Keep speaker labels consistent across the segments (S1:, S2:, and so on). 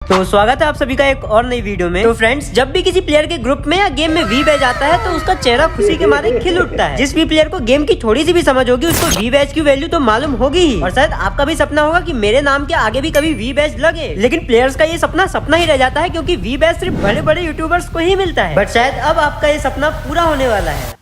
S1: तो स्वागत है आप सभी का एक और नई वीडियो में। तो फ्रेंड्स, जब भी किसी प्लेयर के ग्रुप में या गेम में वी बैज आता है तो उसका चेहरा खुशी के मारे खिल उठता है। जिस भी प्लेयर को गेम की थोड़ी सी भी समझ होगी उसको वी बैज की वैल्यू तो मालूम होगी ही। और शायद आपका भी सपना होगा कि मेरे नाम के आगे भी कभी वी बैज लगे, लेकिन प्लेयर्स का ये सपना ही रह जाता है, क्योंकि वी बैज सिर्फ बड़े बड़े यूट्यूबर्स को ही मिलता है। बट शायद अब आपका ये सपना पूरा होने वाला है।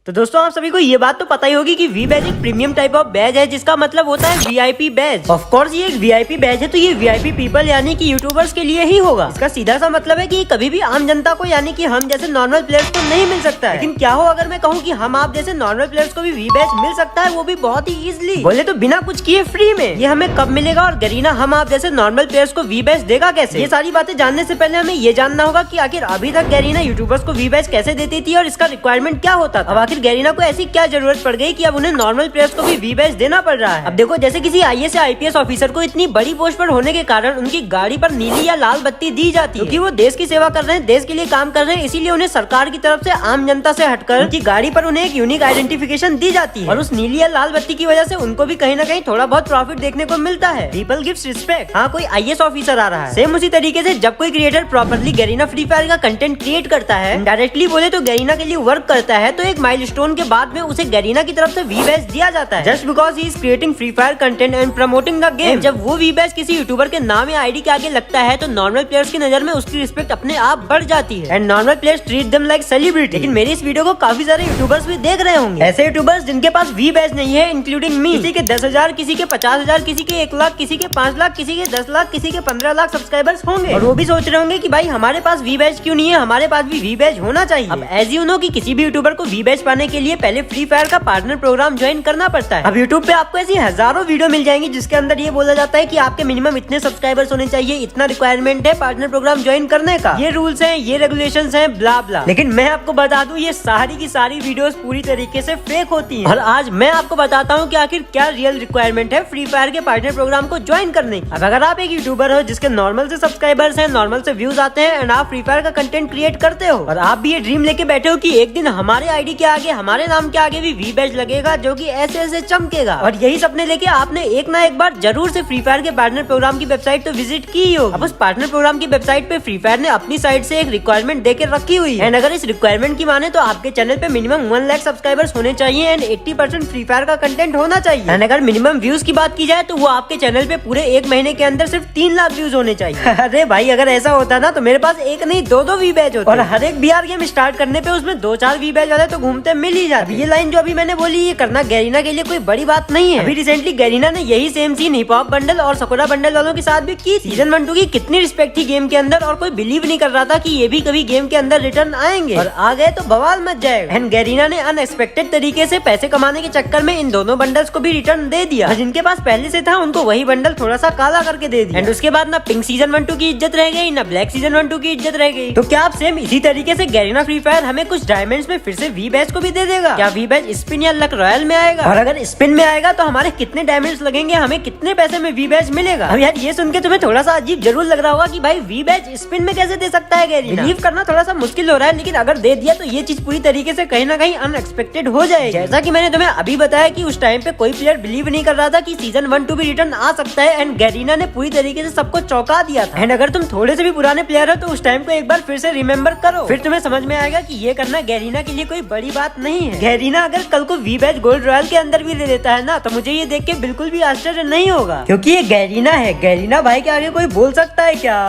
S1: तो दोस्तों, आप सभी को ये बात तो पता ही होगी कि वी बैज एक प्रीमियम टाइप ऑफ बैज है, जिसका मतलब होता है वीआईपी बैज। ऑफ कोर्स ये एक वीआईपी बैज है, तो ये वीआईपी पीपल यानी कि यूट्यूबर्स के लिए ही होगा। इसका सीधा सा मतलब है कि कभी भी आम जनता को यानी कि हम जैसे नॉर्मल प्लेयर्स को नहीं मिल सकता है। लेकिन क्या हो अगर मैं कहूँ कि हम आप जैसे नॉर्मल प्लेयर्स को भी वी बैज मिल सकता है, वो भी बहुत ही इजिली, बोले तो बिना कुछ किए फ्री में। ये हमें कब मिलेगा और गरीना हम आप जैसे नॉर्मल प्लेयर्स को वी बैज देगा कैसे? ये सारी बातें जानने से पहले हमें ये जानना होगा कि आखिर अभी तक गरीना यूट्यूबर्स को वी बैज कैसे देती थी और इसका रिक्वायरमेंट क्या होता था। अब आखिर गरीना को ऐसी क्या जरूरत पड़ गई कि अब उन्हें नॉर्मल प्लेयर्स को भी वी बैज देना पड़ रहा है। अब देखो, जैसे किसी आईएएस या आईपीएस ऑफिसर को इतनी बड़ी पोस्ट पर होने के कारण उनकी गाड़ी पर नीली या लाल बत्ती दी जाती है, क्योंकि वो देश की सेवा कर रहे हैं, देश के लिए काम कर रहे हैं। इसीलिए उन्हें सरकार की तरफ से आम जनता से हटकर उनकी गाड़ी पर उन्हें एक यूनिक आइडेंटिफिकेशन दी जाती है। और उस नीली या लाल बत्ती की वजह से उनको भी कहीं ना कहीं थोड़ा बहुत प्रॉफिट देखने को मिलता है। People gives respect. हाँ, कोई आईएएस ऑफिसर आ रहा है। सेम उसी तरीके से जब कोई creator properly Garena free fire का कंटेंट क्रिएट करता है, डायरेक्टली बोले तो गरीना के लिए वर्क करता है, तो एक माइलस्टोन के बाद में उसे गरीना की तरफ से वी बैज दिया जाता है, just because he is creating free fire content and promoting the game. जब वो वी बैज किसी यूट्यूबर के नाम या आईडी के आगे लगता है तो नॉर्मल प्लेयर्स की नजर में उसकी रिस्पेक्ट अपने आप बढ़ जाती है and normal players treat them like celebrity. लेकिन मेरी इस वीडियो को काफी सारे यूट्यूबर्स भी देख रहे होंगे, ऐसे यूट्यूबर्स जिनके पास वी बैज नहीं है, इंक्लूडिंग मी। किसी के 10,000, किसी के 50,000, किसी के 1 लाख, किसी के 5 लाख, किसी के 10 लाख, किसी के 15 लाख सब्सक्राइबर्स होंगे। और वो भी सोच रहे होंगे कि भाई हमारे पास वी बैज क्यों नहीं है, हमारे पास भी वी बैज होना चाहिए। अब एज यू नो कि किसी भी यूट्यूबर को वी बैज पाने के लिए पहले फ्री फायर का पार्टनर प्रोग्राम ज्वाइन करना पड़ता है। अब YouTube पे आपको ऐसी हजारों वीडियो मिल जाएंगी जिसके अंदर ये बोला जाता है कि आपके मिनिमम इतने सब्सक्राइबर्स होने चाहिए, इतना रिक्वायरमेंट है पार्टनर प्रोग्राम ज्वाइन करने का, ये रूल्स हैं, ये रेगुलेशंस हैं, ब्ला ब्ला। लेकिन मैं आपको बता दूं, ये सारी की सारी वीडियोस पूरी तरीके से फेक होती हैं। और आज मैं आपको बताता हूं कि आखिर क्या रियल रिक्वायरमेंट है फ्री फायर के पार्टनर प्रोग्राम को ज्वाइन करने की। अब अगर आप एक यूट्यूबर हो जिसके नॉर्मल से सब्सक्राइबर्स हैं, नॉर्मल से व्यूज आते हैं एंड आप फ्री फायर का कंटेंट क्रिएट करते हो और आप भी ये ड्रीम लेके बैठे हो कि एक दिन हमारे आईडी के आगे, हमारे नाम के आगे भी वी बैज लगेगा जो कि ऐसे ऐसे चमकेगा, और यही सपने लेके आपने एक ना एक बार जरूर से फ्री फायर के पार्टनर प्रोग्राम की वेबसाइट तो विजिट की हो। अब उस पार्टनर प्रोग्राम की वेबसाइट पे फ्री फायर ने अपनी साइड से एक रिक्वायरमेंट देके रखी हुई है एंड अगर इस रिक्वायरमेंट की माने तो आपके चैनल पे मिनिमम 1 लाख सब्सक्राइबर्स होने चाहिए एंड 80% फ्री फायर का कंटेंट होना चाहिए। एंड अगर मिनिमम व्यूज की बात की जाए तो वो आपके चैनल पे पूरे 1 महीने के अंदर सिर्फ 3 लाख व्यूज होने चाहिए। अरे भाई, अगर ऐसा होता ना तो मेरे पास एक नहीं 2-2 वी बैज होते, और हर एक बीआर गेम स्टार्ट करने पे उसमें 2-4 वी बैज वाले तो घूमते मिल ही जाते। ये लाइन जो अभी मैंने बोली, ये करना गरीना के लिए कोई बड़ी बात नहीं है। अभी रिसेंटली गरीना ने यही same scene hip hop bundle और सकोरा बंडल वालों के साथ भी की। सीजन 1-2 की कितनी रिस्पेक्ट थी गेम के अंदर, और कोई बिलीव नहीं कर रहा था कि ये भी कभी गेम के अंदर रिटर्न आएंगे, और आ गए तो बवाल मच जाएगा। एंड गरीना ने अनएक्सपेक्टेड तरीके से पैसे कमाने के चक्कर में इन दोनों बंडल्स को भी रिटर्न दे दिया। जिनके पास पहले से था उनको वही बंडल थोड़ा सा काला करके दे दिया। एंड उसके बाद ना पिंक सीजन 1-2 की इज्जत रह गई, ना ब्लैक सीजन 1-2 की इज्जत रह गई। तो क्या आप सेम इसी तरीके से गरीना फ्री फायर हमें कुछ डायमंड्स में फिर से वी बैज को भी दे देगा? क्या वी बैज स्पिन या लक रॉयल में आएगा? और अगर स्पिन में आएगा तो हमारे कितने डायमंड्स लगेंगे, हमें कितने पैसे में वी बैज मिलेगा? अब यार ये सुन के तुम्हें थोड़ा सा अजीब जरूर लग रहा होगा कि भाई वी बैज स्पिन में कैसे दे सकता है गरीना? बिलीव करना थोड़ा सा मुश्किल हो रहा है, लेकिन अगर दे दिया तो ये चीज पूरी तरीके से कहीं ना कहीं अनएक्सपेक्टेड हो जाएगी। जैसा कि मैंने तुम्हें अभी बताया कि उस टाइम पे कोई प्लेयर बिलीव नहीं कर रहा था कि सीजन 1-2 भी रिटर्न आ सकता है एंड गरीना ने पूरी तरीके से सबको चौंका दिया था। एंड अगर तुम थोड़े से भी पुराने प्लेयर हो तो उस टाइम को एक बार फिर से रिमेम्बर करो, फिर तुम्हें समझ में आएगा कि ये करना गरीना के लिए कोई बड़ी बात नहीं है। गरीना अगर कल को वी बैज गोल्ड रॉयल के अंदर भी ले लेता है ना तो मुझे ये देख के बिल्कुल भी आश्चर्य नहीं होगा, क्योंकि ये गरीना है। गरीना भाई के आगे कोई बोल सकता है क्या?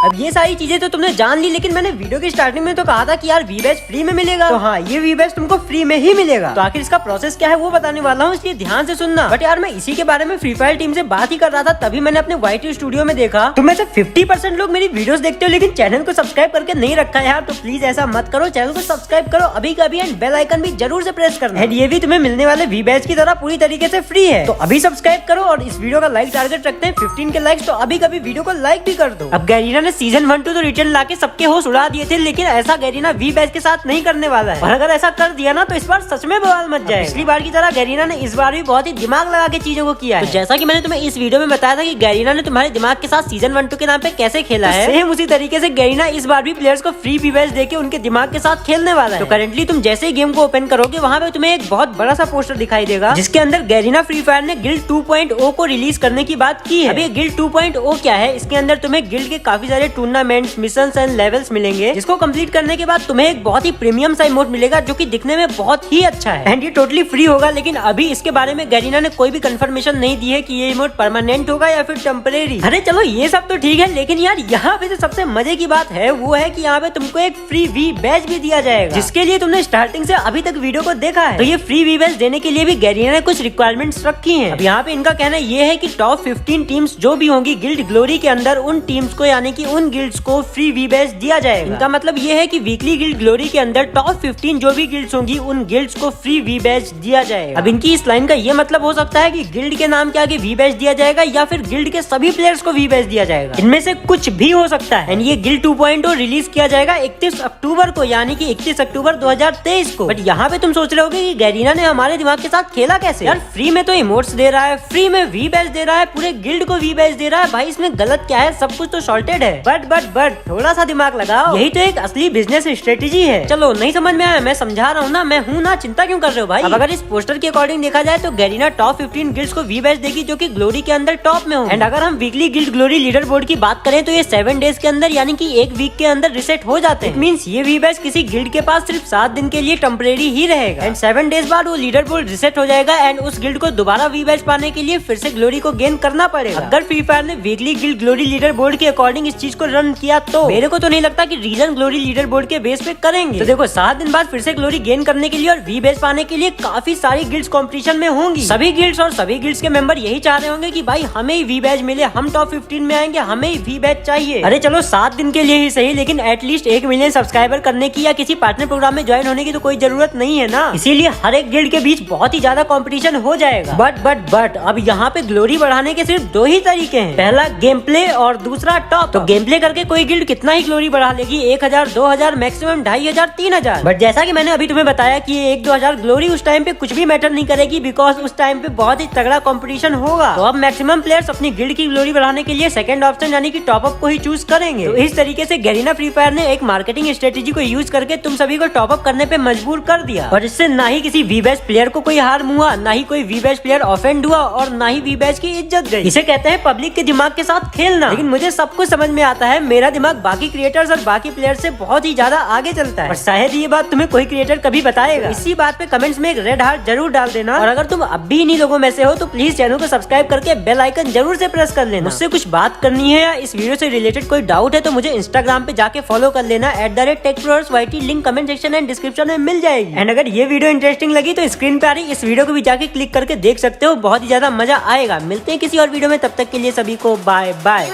S1: अब ये सारी चीजें तो तुमने जान ली, लेकिन मैंने वीडियो की स्टार्टिंग में तो कहा था कि यार वी बैज फ्री में मिलेगा। तो हाँ, ये वी बैज तुमको फ्री में ही मिलेगा। तो आखिर इसका प्रोसेस क्या है वो बताने वाला हूँ, इसलिए ध्यान से सुनना। बट यार मैं इसी के बारे में फ्री फायर टीम से बात ही कर रहा था, तभी मैंने अपने YT स्टूडियो में देखा तुम में से 50% लोग मेरी वीडियोस देखते हो लेकिन चैनल को सब्सक्राइब करके नहीं रखा है यार। तो प्लीज ऐसा मत करो, चैनल को सब्सक्राइब करो अभी कभी एंड बेल आइकन भी जरूर से प्रेस करना। एंड ये भी तुम्हें मिलने वाले वी बैज की तरह पूरी तरीके से फ्री है। तो अभी सब्सक्राइब करो और इस वीडियो का लाइक टारगेट रखते हैं 15 के लाइक्स, तो अभी कभी वीडियो को लाइक भी कर दो। अब गरीना ने सीजन 1-2 तो रिटर्न लाके सबके होश उड़ा दिए थे, लेकिन ऐसा गरीना वी बैज के साथ नहीं करने वाला है। और अगर ऐसा कर दिया ना तो इस बार सच में बवाल मच जाए। पिछली बार की तरह गरीना ने इस बार भी बहुत ही दिमाग लगा के चीजों को किया है। तो जैसा कि मैंने तुम्हें इस वीडियो में बताया था कि गरीना ने तुम्हारे दिमाग के साथ सीजन 1-2 के नाम पे कैसे खेला है, सेम उसी तरीके से गरीना इस बार भी प्लेयर्स को फ्री वी बैज देके उनके दिमाग के साथ खेलने वाला है। तो करंटली बेसिकली तुम जैसे ही गेम को ओपन करोगे वहाँ पे तुम्हें एक बहुत बड़ा सा पोस्टर दिखाई देगा जिसके अंदर गैरीना फ्री फायर ने गिल्ड 2.0 को रिलीज करने की बात की है। अब ये गिल्ड 2.0 क्या है? इसके अंदर तुम्हें गिल्ड के काफी सारे टूर्नामेंट्स, मिशंस एंड लेवल्स मिलेंगे जिसको कंप्लीट करने के बाद तुम्हें एक बहुत ही प्रीमियम सा इमोट मिलेगा जो कि दिखने में बहुत ही अच्छा है एंड ये टोटली फ्री होगा। लेकिन अभी इसके बारे में गैरीना ने कोई भी कंफर्मेशन नहीं दी है कि ये इमोट परमानेंट होगा या फिर टेम्परेरी। अरे चलो ये सब तो ठीक है, लेकिन यार यहाँ पे जो सबसे मजे की बात है वो है कि यहाँ पे तुमको एक फ्री वी बैज भी दिया जाएगा जिसके लिए तुमने स्टार्टिंग से अभी तक वीडियो को देखा है। तो ये फ्री वी बैज देने के लिए भी गैरीना ने कुछ रिक्वायरमेंट्स रखी हैं। अब यहाँ पे इनका कहना ये है कि टॉप 15 टीम्स जो भी होंगी गिल्ड ग्लोरी के अंदर, उन टीम्स को यानी कि उन गिल्ड्स को फ्री वी बैज दिया जाएगा। इनका मतलब ये है कि वीकली गिल्ड ग्लोरी के अंदर टॉप 15 जो भी गिल्ड्स होंगी उन गिल्ड्स को फ्री वी बैज दिया जाएगा। अब इनकी इस लाइन का ये मतलब हो सकता है कि गिल्ड के नाम के आगे वी बैज दिया जाएगा या फिर गिल्ड के सभी प्लेयर्स को वी बैज दिया जाएगा। इनमें से कुछ भी हो सकता है एंड ये गिल्ड 2.0 रिलीज किया जाएगा 31 अक्टूबर को, यानी कि 31 अक्टूबर 2023 को। बट यहाँ पे तुम सोच रहे होगे कि गैरीना ने हमारे दिमाग के साथ खेला कैसे? यार फ्री में तो इमोट्स दे रहा है, फ्री में वी बैज दे रहा है, पूरे गिल्ड को वी बैज दे रहा है, भाई इसमें गलत क्या है? सब कुछ तो सॉर्टेड है। बट थोड़ा सा दिमाग लगाओ, यही तो एक असली बिजनेस स्ट्रेटेजी है। चलो नहीं समझ में आया, मैं समझा रहा हूँ ना, मैं हूँ ना, चिंता क्यों कर रहे हो भाई? अब अगर इस पोस्टर के अकॉर्डिंग देखा जाए तो गैरीना टॉप 15 गिल्ड्स को वी बैज देगी जो कि ग्लोरी के अंदर टॉप में हो। एंड अगर हम weekly guild glory leader board की बात करें तो ये 7 डेज के अंदर यानी कि एक वीक के अंदर रिसेट हो जाते हैं। मींस ये वी बैज किसी गिल्ड के पास सिर्फ 7 दिन के लिए टेम्परेरी ही रहेगा एंड 7 डेज बाद वो लीडर बोर्ड रिसेट हो जाएगा एंड उस गिल्ड को दोबारा वी बैज पाने के लिए फिर से ग्लोरी को गेन करना पड़ेगा। अगर फ्री फायर ने weekly guild glory leader board के अकॉर्डिंग इस चीज को रन किया तो मेरे को तो नहीं लगता कि रीजन ग्लोरी लीडर बोर्ड के बेस पे करेंगे। तो देखो 7 दिन बाद फिर से ग्लोरी गेन करने के लिए और वी बैज पाने के लिए काफी सारी गिल्ड्स कंपटीशन में होंगी। सभी गिल्ड्स और सभी गिल्ड्स के मेंबर यही चाह रहे होंगे कि भाई हमें ही वी बैज मिले, हम टॉप 15 में आएंगे, हमें ही वी बैज चाहिए। अरे चलो 7 दिन के लिए ही सही, लेकिन एटलीस्ट 1 मिलियन सब्सक्राइबर करने की या किसी पार्टनर प्रोग्राम में ज्वाइन होने की तो कोई जरूरत नहीं है ना। इसीलिए हर एक गिल्ड के बीच बहुत ही ज्यादा कंपटीशन हो जाएगा। बट अब यहाँ पे ग्लोरी बढ़ाने के सिर्फ 2 ही तरीके हैं, पहला गेम प्ले और दूसरा टॉप। तो गेम प्ले करके कोई गिल्ड कितना ही ग्लोरी बढ़ा लेगी, 1000, 2000, मैक्सिमम 2500, 3000। बट जैसा कि मैंने अभी तुम्हें बताया कि 1-2000 ग्लोरी उस टाइम पे कुछ भी मैटर नहीं करेगी, बिकॉज उस टाइम पे बहुत ही तगड़ा कंपटीशन होगा। तो अब मैक्सिमम प्लेयर्स अपनी गिल्ड की ग्लोरी बढ़ाने के लिए सेकंड ऑप्शन यानी कि टॉप अप को ही चूज करेंगे। तो इस तरीके से गैरीना फ्री फायर ने एक मार्केटिंग स्ट्रेटेजी को यूज करके तुम सभी को टॉप अप करने पे मजबूर कर दिया और इससे ना ही किसी वी बैज प्लेयर को कोई हार्म हुआ, ना ही कोई वी बैज प्लेयर ऑफेंड हुआ और ना ही वी बैज की इज्जत गई। इसे कहते हैं पब्लिक के दिमाग के साथ खेलना। लेकिन मुझे सब कुछ समझ में आता है, मेरा दिमाग बाकी क्रिएटर्स और बाकी प्लेयर से बहुत ही ज्यादा आगे चलता है और शायद ये बात तुम्हें कोई क्रिएटर कभी बताएगा। इसी बात पे कमेंट्स में एक रेड हार्ट जरूर डाल देना और अगर तुम अब भी इन्हीं लोगों में से हो तो प्लीज चैनल को सब्सक्राइब करके बेल आइकन जरूर से प्रेस कर लेना। मुझसे कुछ बात करनी है या इस वीडियो से रिलेटेड कोई डाउट है तो मुझे इंस्टाग्राम पे जाके फॉलो कर लेना @techpros_yt, link comment section and description में मिल जाएगी। एंड अगर ये वीडियो इंटरेस्टिंग लगी तो स्क्रीन पे आ रही इस वीडियो को भी जाके क्लिक करके देख सकते हो, बहुत ही ज्यादा मजा आएगा। मिलते हैं किसी और वीडियो में, तब तक के लिए सभी को बाय बाय।